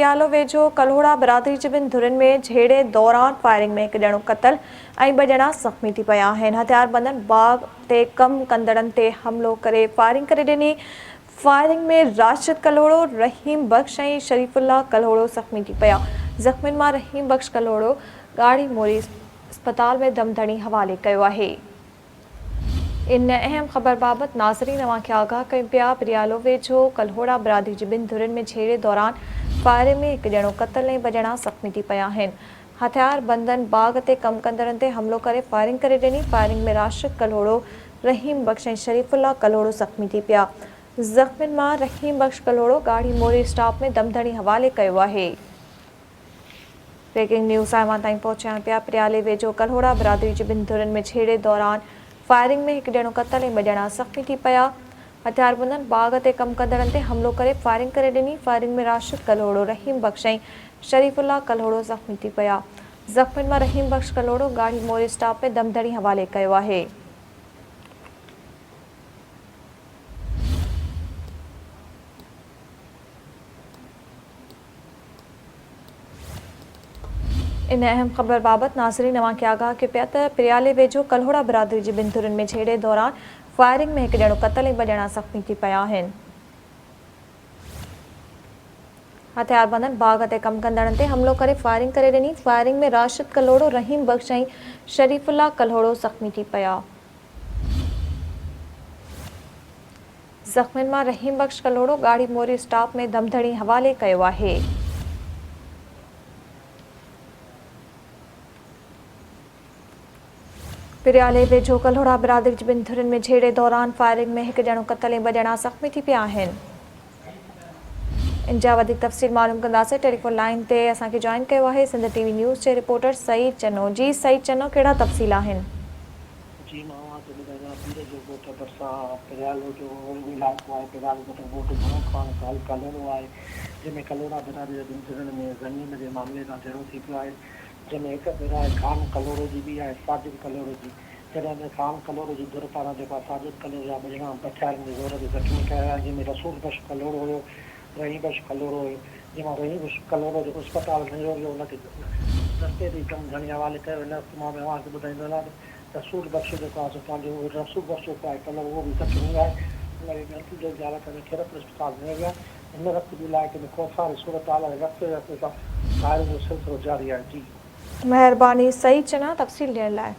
प्रियालो वेझो कल्होड़ा बिरादरी जे ॿिनि धुरनि में झेड़े दौरान फायरिंग में हिकु ॼणो क़तल ऐं ॿ ॼणा ज़ख़्मी थी पिया आहिनि। हथियारबंदनि बाग़ ते कम कंदड़नि ते हमलो करे फायरिंग करे ॾिनी। फायरिंग में राशिद कल्होड़ो, रहीम बख्श ऐं शरीफुल्लाह कल्होड़ो ज़ख़्मी थी पिया। ज़ख़्मियुनि मां रहीम बख्श कल्होड़ो गाड़ी मोरी अस्पताल में दमदणी हवाले कयो आहे। इन अहम ख़बर बाबति नाज़रीन अवांखे आगाह कयूं पिया। प्रियालो वेझो कल्होड़ा बिरादरी जे ॿिनि धुरनि में झेड़े दौरान फायरिंग में हिकु ॼणो क़तल ऐं ॿ ॼणा ज़ख़्मी थी पिया आहिनि। हथियारबंदनि बाग़ ते कम कंदड़नि ते हमलो करे फायरिंग करे ॾिनी। फायरिंग में राशिद कल्होड़ो, रहीम बख्श ऐं शरीफुल्लाह कल्होड़ो ज़ख़्मी थी पिया। ज़ख़्मियुनि मां रहीम बख्श कल्होड़ो गाड़ी मोरी स्टॉप में दमदणी हवाले कयो आहे। ब्रेकिंग न्यूज़ अवां ताईं पहुचायूं पिया। प्रियाले वेझो कल्होड़ा बिरादरी जे ॿिनि धुरनि में झेड़े दौरान फायरिंग में हिकु ॼणो क़तल ऐं ॿ ॼणा ज़ख़्मी थी पिया। हथियारबंदनि बाग़ ते कम कंदड़नि ते हमलो करे फायरिंग करे ॾिनी। फायरिंग में राशिद कल्होड़ो, रहीम बख्श ऐं शरीफुल्लाह कल्होड़ो ज़ख़्मी थी पिया। ज़ख़्मियुनि मां रहीम बख्श कल्होड़ो गाड़ी मोरी स्टॉप में दमदणी हवाले कयो आहे। इन अहम ख़बर बाबति नाज़रीन अवांखे आगाह कयो पिया त प्रियाले वेझो कल्होड़ा बिरादरी जे ॿिनि धुरनि में झेड़े दौरान फायरिंग में हिकु ॼणो क़तल ऐं ॿ ॼणा ज़ख़्मी थी पिया आहिनि। हथियारबंदनि बाग़ ते कम कंदड़नि ते हमलो करे फायरिंग करे ॾिनी। फायरिंग में राशिद कल्होड़ो, रहीम बख्श ऐं शरीफुल्लाह कल्होड़ो ज़ख़्मी थी पिया। ज़ख़्मियुनि मां रहीम बख्श कल्होड़ो गाड़ी मोरी स्टॉप में दमदणी हवाले कयो आहे। प्रियाले वेझो कल्होड़ा बिरादरी जे ॿिनि धुरनि में झेड़े दौरान फायरिंग में हिकु ॼणो क़तल ऐं ॿ ॼणा ज़ख़्मी थी पिया आहिनि। इन जा वधीक तफ़सील मालूम कंदासीं। टेलीफोन लाइन ते असांखे जॉइन कयो आहे सिंध टीवी न्यूज़ जे रिपोर्टर सईद चनो। जी सईद चनो, कहिड़ा तफ़सील आहिनि? जी मां तव्हांखे ॿुधायां पीर जो ॻोठ भरिसां प्रियालो जो इलाइक़ो आहे। प्रियालो जो ॻोठ घणो ख़ान कल्होड़ो आहे, जंहिंमें कल्होड़ा बिरादरी जे ॿिनि धुरनि में ज़मीन जे मामले सां जहिड़ो थी पियो आहे। जंहिंमें हिकु धुर आहे ख़ान कल्होड़ो जी बि आहे साजिद कल्होड़ो जी। जॾहिं में ख़ान कल्होड़ो जी धुर पारां जेको आहे साजिद कल्होड़ो जा ॿ ॼणा हथियारनि जे ज़ोर ते ज़ख़्मी कया विया, जंहिंमें रसूल बख्श कल्होड़ो हुयो, रहीम बख्श कल्होड़ो हुयो। जंहिंमां रहीम बख्श कल्होड़ो जेको अस्पताल में हुयो हुनखे रस्ते ते दमदणी हवाले कयो। हिन मां अवांखे ॿुधाईंदो वञा रसूल बख्श जेको आहे पंहिंजो रसूल बख्श जेको आहे कल्ह उहो बि ज़ख़्मी आहे। हुनखे गंभीर जी हालत में खैरत अस्पताल में विया। हिन वक़्तु जे इलाइक़े में खोसार सूरत हाल आहे। रस्ते रस्ते सां फायरिंग जो सिलसिलो जारी आहे। जी महिरबानी सईद चना तफ़सील ॾियण लाइ।